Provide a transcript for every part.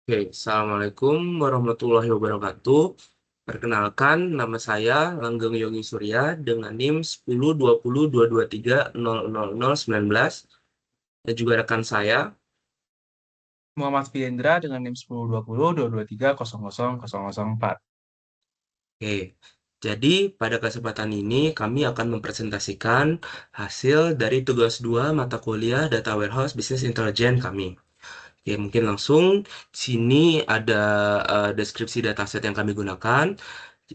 Oke, Assalamualaikum warahmatullahi wabarakatuh. Perkenalkan, nama saya Langgeng Yogi Surya dengan NIM 102022300019 dan juga rekan saya. Muhammad Fiendra dengan NIM 10202223000004. Oke, jadi pada kesempatan ini kami akan mempresentasikan hasil dari tugas 2 mata kuliah Data Warehouse Business Intelligence kami. Oke, mungkin langsung sini ada deskripsi dataset yang kami gunakan.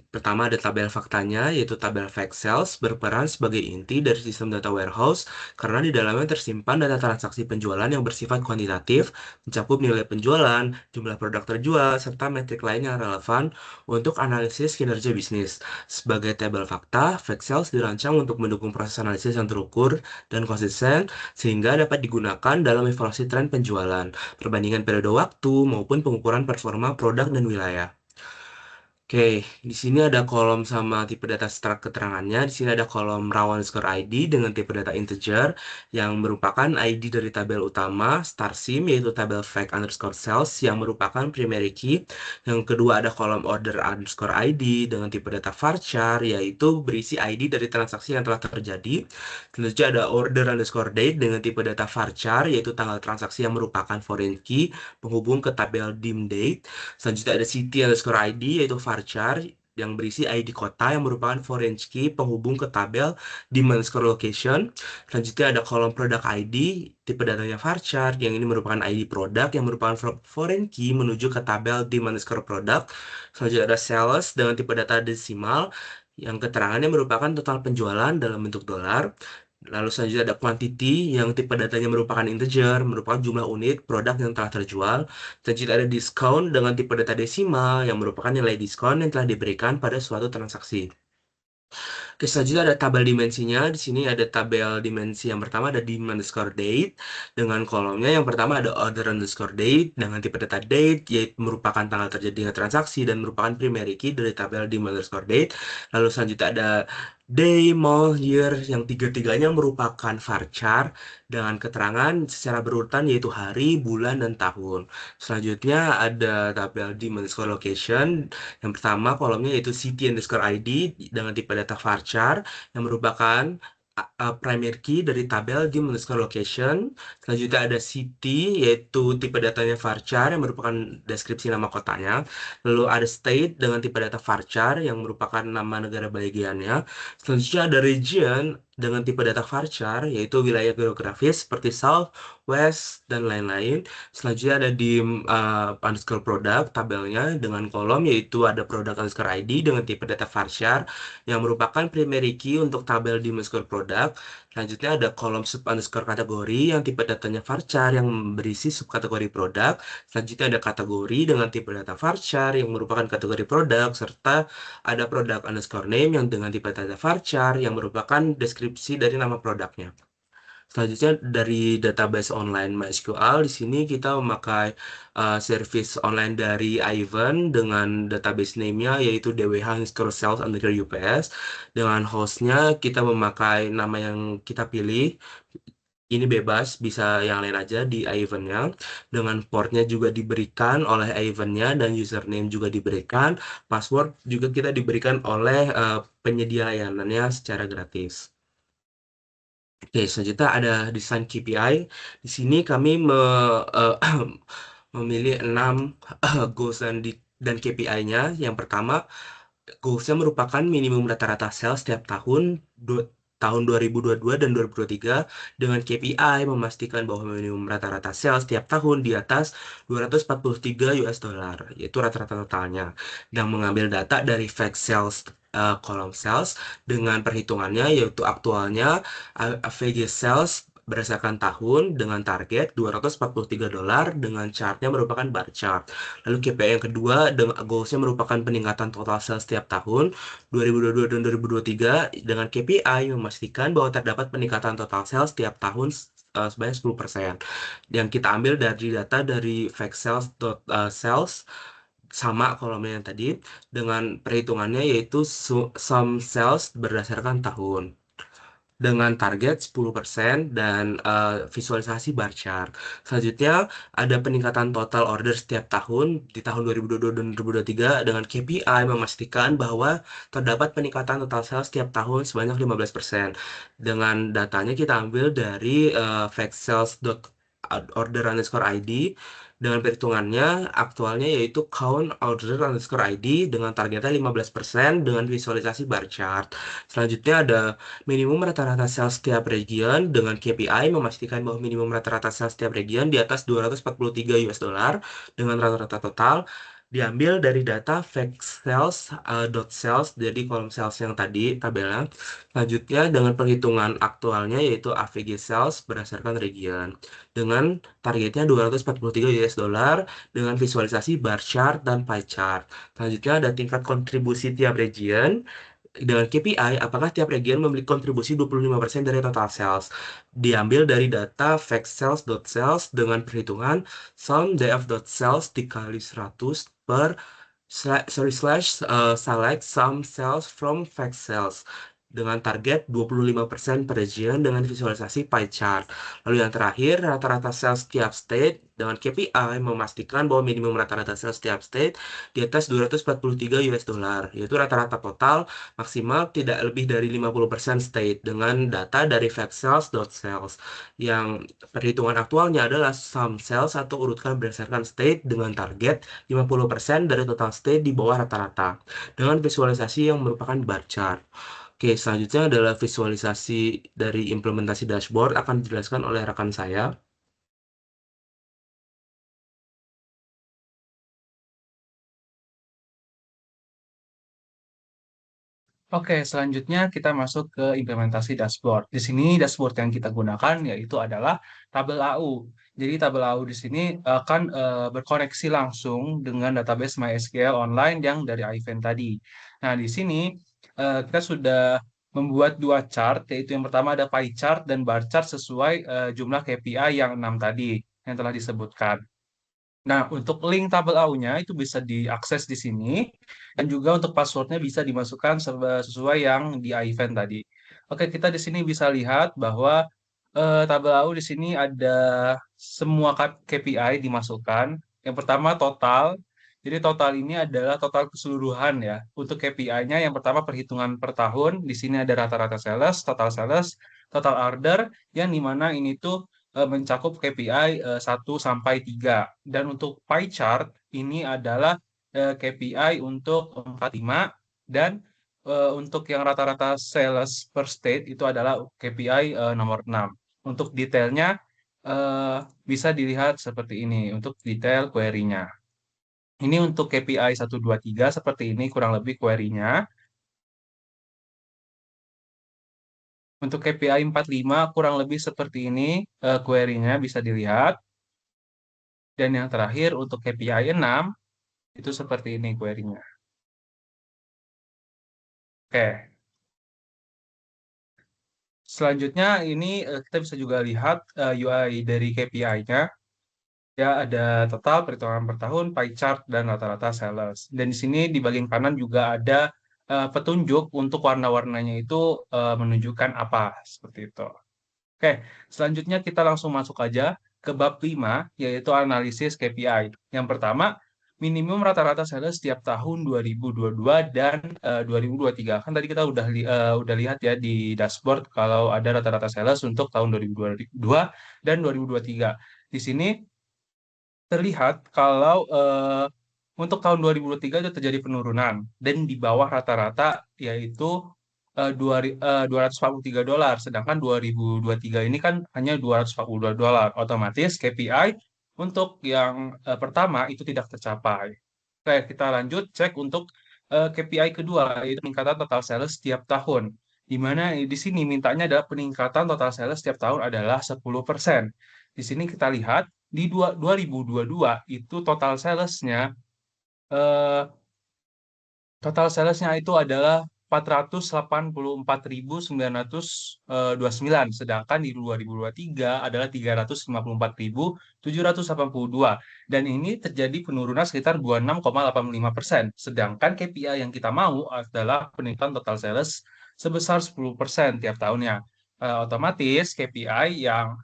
Pertama ada tabel faktanya, yaitu tabel fact cells berperan sebagai inti dari sistem data warehouse karena di dalamnya tersimpan data transaksi penjualan yang bersifat kuantitatif, mencakup nilai penjualan, jumlah produk terjual, serta metrik lain yang relevan untuk analisis kinerja bisnis. Sebagai tabel fakta, fact cells dirancang untuk mendukung proses analisis yang terukur dan konsisten sehingga dapat digunakan dalam evaluasi tren penjualan, perbandingan periode waktu, maupun pengukuran performa produk dan wilayah. Oke, di sini ada kolom sama tipe data keterangannya. Di sini ada kolom raw underscore ID dengan tipe data integer yang merupakan ID dari tabel utama, star sim yaitu tabel fact underscore cells yang merupakan primary key. Yang kedua ada kolom order underscore ID dengan tipe data varchar yaitu berisi ID dari transaksi yang telah terjadi. Selanjutnya ada order underscore date dengan tipe data varchar yaitu tanggal transaksi yang merupakan foreign key penghubung ke tabel dim date. Selanjutnya ada city underscore ID yaitu varchar yang berisi ID kota yang merupakan foreign key penghubung ke tabel dim underscore location. Selanjutnya ada kolom product ID, tipe datanya varchar yang ini merupakan ID produk yang merupakan foreign key menuju ke tabel dim underscore product. Selanjutnya ada sales dengan tipe data desimal yang keterangannya merupakan total penjualan dalam bentuk dolar. Lalu selanjutnya ada quantity yang tipe datanya merupakan integer, merupakan jumlah unit produk yang telah terjual. Selanjutnya ada discount dengan tipe data desimal yang merupakan nilai diskon yang telah diberikan pada suatu transaksi. Oke, selanjutnya ada tabel dimensinya. Di sini ada tabel dimensi yang pertama ada dim underscore date dengan kolomnya. Yang pertama ada order underscore date dengan tipe data date yaitu merupakan tanggal terjadinya transaksi dan merupakan primary key dari tabel dim underscore date. Lalu selanjutnya ada day, month, year yang tiga-tiganya merupakan varchar dengan keterangan secara berurutan yaitu hari, bulan, dan tahun. Selanjutnya ada tabel dim underscore location yang pertama kolomnya yaitu city underscore ID dengan tipe data varchar yang merupakan primary key dari tabel di underscore location. Selanjutnya ada city yaitu tipe datanya varchar yang merupakan deskripsi nama kotanya. Lalu ada state dengan tipe data varchar yang merupakan nama negara bagiannya. Selanjutnya ada region dengan tipe data varchar yaitu wilayah geografis seperti south, west, dan lain-lain. Selanjutnya ada di underscore product tabelnya dengan kolom yaitu ada product underscore ID dengan tipe data varchar yang merupakan primary key untuk tabel di underscore product. Selanjutnya ada kolom sub underscore kategori yang tipe datanya varchar yang berisi subkategori produk. Selanjutnya ada kategori dengan tipe data varchar yang merupakan kategori produk serta ada product underscore name yang dengan tipe data varchar yang merupakan deskripsi dari nama produknya. Selanjutnya dari database online MySQL, di sini kita memakai service online dari Ivan dengan database name-nya yaitu DWH underscore sales underscore UPS. Dengan hostnya kita memakai nama yang kita pilih. Ini bebas, bisa yang lain aja di Ivan-nya. Dengan portnya juga diberikan oleh Ivan-nya dan username juga diberikan. Password juga kita diberikan oleh penyedia layanannya secara gratis. Oke, selanjutnya ada desain KPI. Di sini kami eh, memilih 6 goals dan KPI-nya. Yang pertama, goals-nya merupakan minimum rata-rata sales setiap tahun, tahun 2022 dan 2023 dengan KPI memastikan bahwa minimum rata-rata sales setiap tahun di atas 243 US dollar, yaitu rata-rata totalnya. Dan mengambil data dari fact sales kolom sales dengan perhitungannya yaitu aktualnya AVG sales berdasarkan tahun dengan target 243 dolar dengan chartnya merupakan bar chart. Lalu KPI yang kedua dengan goalsnya merupakan peningkatan total sales setiap tahun 2022 dan 2023 dengan KPI memastikan bahwa terdapat peningkatan total sales setiap tahun sebanyak 10%. Yang kita ambil dari data dari fact sales sales sama kolomnya yang tadi dengan perhitungannya yaitu sum sales berdasarkan tahun. dengan target 10% dan visualisasi bar chart. Selanjutnya ada peningkatan total order setiap tahun di tahun 2022 dan 2023 dengan KPI memastikan bahwa terdapat peningkatan total sales setiap tahun sebanyak 15%. Dengan datanya kita ambil dari factsales.order underscore ID dengan perhitungannya aktualnya yaitu count order underscore ID dengan targetnya 15% dengan visualisasi bar chart. Selanjutnya ada minimum rata-rata sales setiap region dengan KPI memastikan bahwa minimum rata-rata sales setiap region di atas 243 US dollar dengan rata-rata total diambil dari data fact sales dot sales jadi kolom sales yang tadi tabelnya. Selanjutnya dengan perhitungan aktualnya yaitu AVG sales berdasarkan region dengan targetnya 243 US dollar dengan visualisasi bar chart dan pie chart. Selanjutnya ada tingkat kontribusi tiap region dengan KPI, apakah tiap region memiliki kontribusi 25% dari total sales? Diambil dari data factsales.sales dengan perhitungan sum df.sales dikali 100 per select some sales from fact sales dengan target 25% per region dengan visualisasi pie chart. Lalu yang terakhir, rata-rata sales tiap state dengan KPI memastikan bahwa minimum rata-rata sales tiap state di atas 243 US dollar, yaitu rata-rata total maksimal tidak lebih dari 50% state dengan data dari factsales.sales yang perhitungan aktualnya adalah sum sales atau urutkan berdasarkan state dengan target 50% dari total state di bawah rata-rata dengan visualisasi yang merupakan bar chart. Oke, selanjutnya adalah visualisasi dari implementasi dashboard akan dijelaskan oleh rekan saya. Oke, selanjutnya kita masuk ke implementasi dashboard. Di sini dashboard yang kita gunakan yaitu adalah tabel AU. Jadi tabel AU di sini akan berkoneksi langsung dengan database MySQL online yang dari Aiven tadi. Nah, di sini kita sudah membuat dua chart, yaitu yang pertama ada pie chart dan bar chart sesuai jumlah KPI yang 6 tadi yang telah disebutkan. Nah, untuk link tabel AU-nya itu bisa diakses di sini dan juga untuk passwordnya bisa dimasukkan sesuai yang di event tadi. Oke, kita di sini bisa lihat bahwa tabel AU di sini ada semua KPI dimasukkan. Yang pertama total. Jadi total ini adalah total keseluruhan ya. Untuk KPI-nya yang pertama perhitungan per tahun. Di sini ada rata-rata sales, total order yang dimana ini tuh mencakup KPI 1 sampai 3. Dan untuk pie chart ini adalah KPI untuk 45 dan untuk yang rata-rata sales per state itu adalah KPI nomor 6. Untuk detailnya eh, bisa dilihat seperti ini untuk detail query-nya. Ini untuk KPI 1, 2, 3 seperti ini kurang lebih query-nya. Untuk KPI 45 kurang lebih seperti ini query-nya bisa dilihat. Dan yang terakhir untuk KPI 6 itu seperti ini query-nya. Oke, selanjutnya ini kita bisa juga lihat UI dari KPI-nya. Ya, ada total perhitungan per tahun, pie chart, dan rata-rata sales. Dan di sini di bagian kanan juga ada petunjuk untuk warna-warnanya itu menunjukkan apa, seperti itu. Oke, selanjutnya kita langsung masuk aja ke bab 5, yaitu analisis KPI. Yang pertama, minimum rata-rata sales setiap tahun 2022 dan 2023. Kan tadi kita udah lihat ya di dashboard kalau ada rata-rata sales untuk tahun 2022 dan 2023. Di sini terlihat kalau untuk tahun 2023 itu terjadi penurunan dan di bawah rata-rata yaitu 243 dolar, sedangkan 2023 ini kan hanya 242 dolar. Otomatis KPI untuk yang pertama itu tidak tercapai. Oke, kita lanjut cek untuk KPI kedua, yaitu peningkatan total sales setiap tahun. Di mana di sini mintanya adalah peningkatan total sales setiap tahun adalah 10%. Di sini kita lihat di 2022 itu eh, total salesnya itu adalah 484.929, sedangkan di 2023 adalah 354.782. Dan ini terjadi penurunan sekitar 26,85%. Sedangkan KPI yang kita mau adalah peningkatan total sales sebesar 10% tiap tahunnya. otomatis KPI yang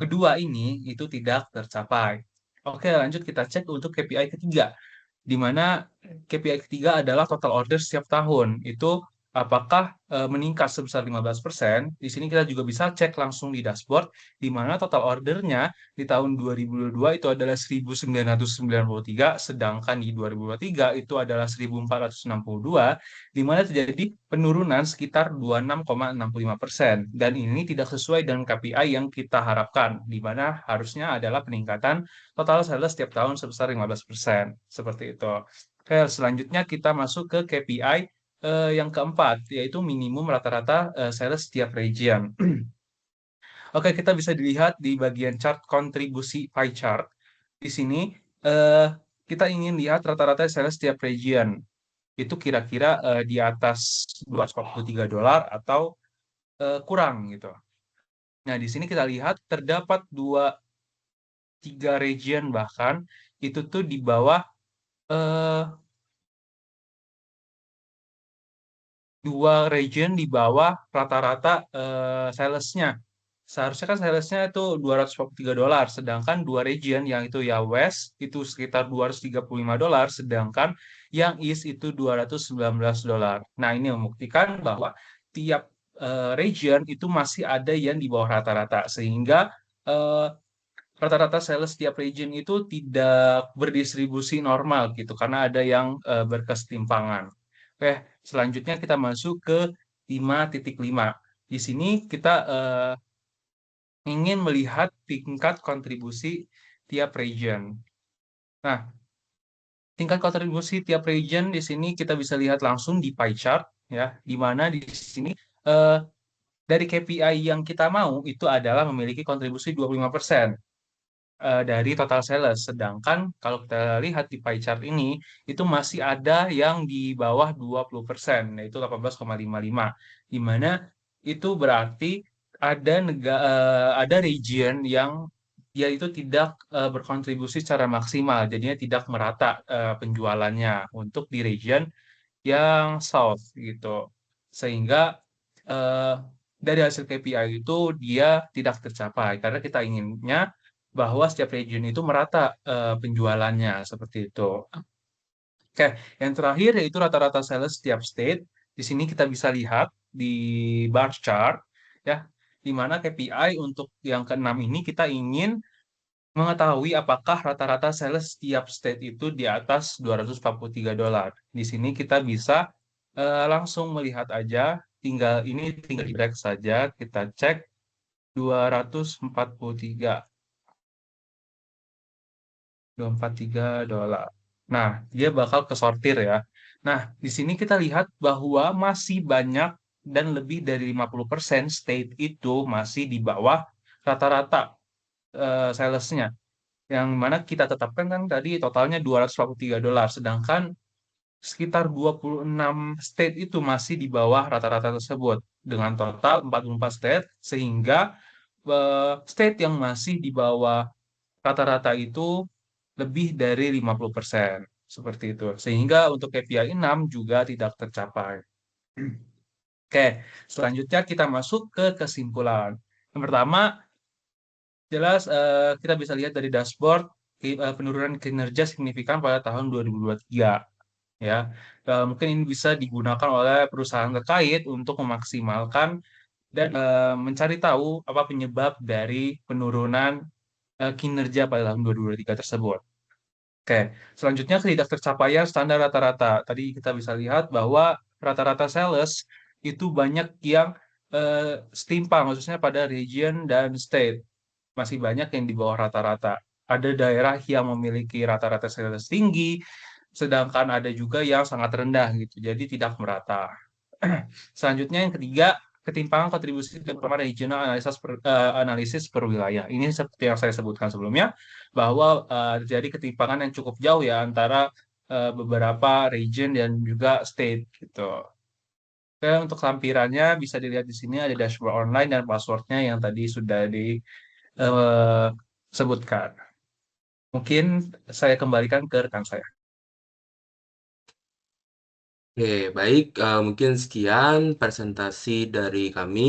kedua ini itu tidak tercapai. Oke, lanjut kita cek untuk KPI ketiga, di mana KPI ketiga adalah total order setiap tahun. Itu apakah meningkat sebesar 15%? Di sini kita juga bisa cek langsung di dashboard, di mana total ordernya di tahun 2022 itu adalah 1.993, sedangkan di 2023 itu adalah 1.462, di mana terjadi penurunan sekitar 26,65%. Dan ini tidak sesuai dengan KPI yang kita harapkan, di mana harusnya adalah peningkatan total sales setiap tahun sebesar 15%. Seperti itu. Oke, selanjutnya kita masuk ke KPI yang keempat, yaitu minimum rata-rata sales setiap region. Oke, kita bisa dilihat di bagian chart kontribusi pie chart. Di sini eh, kita ingin lihat rata-rata sales setiap region. Itu kira-kira di atas $243 atau kurang gitu. Nah, di sini kita lihat terdapat tiga region bahkan itu tuh di bawah eh, dua region di bawah rata-rata salesnya. Seharusnya kan salesnya itu $243, sedangkan dua region yang itu ya West itu sekitar $235, sedangkan yang East itu $219. Nah, ini membuktikan bahwa tiap region itu masih ada yang di bawah rata-rata, sehingga eh, rata-rata sales tiap region itu tidak berdistribusi normal gitu, karena ada yang berkesetimpangan. Oke, selanjutnya kita masuk ke 5.5. Di sini kita ingin melihat tingkat kontribusi tiap region. Nah, tingkat kontribusi tiap region di sini kita bisa lihat langsung di pie chart ya, di mana di sini eh, dari KPI yang kita mau itu adalah memiliki kontribusi 25% dari total sales. Sedangkan kalau kita lihat di pie chart ini, itu masih ada yang di bawah 20%, yaitu 18,55. Di mana itu berarti ada region yang dia itu tidak berkontribusi secara maksimal, jadinya tidak merata penjualannya untuk di region yang south gitu. Sehingga eh, dari hasil KPI itu dia tidak tercapai karena kita inginnya bahwa setiap region itu merata penjualannya seperti itu. Oke, yang terakhir yaitu rata-rata sales setiap state. Di sini kita bisa lihat di bar chart ya, di mana KPI untuk yang keenam ini kita ingin mengetahui apakah rata-rata sales setiap state itu di atas $243. Di sini kita bisa langsung melihat aja, tinggal di drag saja, kita cek 243, $243. Nah, dia bakal kesortir ya. Nah, di sini kita lihat bahwa masih banyak dan lebih dari 50% state itu masih di bawah rata-rata salesnya. Yang mana kita tetapkan kan tadi totalnya $243, sedangkan sekitar 26 state itu masih di bawah rata-rata tersebut dengan total 44 state, sehingga state yang masih di bawah rata-rata itu lebih dari 50%, seperti itu. Sehingga untuk KPI 6 juga tidak tercapai. Oke, selanjutnya kita masuk ke kesimpulan. Yang pertama, jelas kita bisa lihat dari dashboard penurunan kinerja signifikan pada tahun 2023 ya. Mungkin ini bisa digunakan oleh perusahaan terkait untuk memaksimalkan dan mencari tahu apa penyebab dari penurunan kinerja pada tahun 2023 tersebut. Oke, selanjutnya ketidak tercapaian standar rata-rata. Tadi kita bisa lihat bahwa rata-rata sales itu banyak yang setimpang, khususnya pada region dan state. Masih banyak yang di bawah rata-rata. Ada daerah yang memiliki rata-rata sales tinggi, sedangkan ada juga yang sangat rendah gitu. Jadi tidak merata. Selanjutnya yang ketiga, ketimpangan kontribusi terutama regional analisis per wilayah. Ini seperti yang saya sebutkan sebelumnya, bahwa terjadi ketimpangan yang cukup jauh ya antara beberapa region dan juga state gitu. Oke, untuk lampirannya bisa dilihat di sini ada dashboard online dan passwordnya yang tadi sudah disebutkan. Mungkin saya kembalikan ke rekan saya. Oke, baik. Mungkin sekian presentasi dari kami.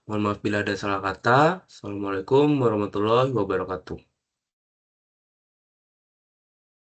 Mohon maaf bila ada salah kata. Assalamualaikum warahmatullahi wabarakatuh.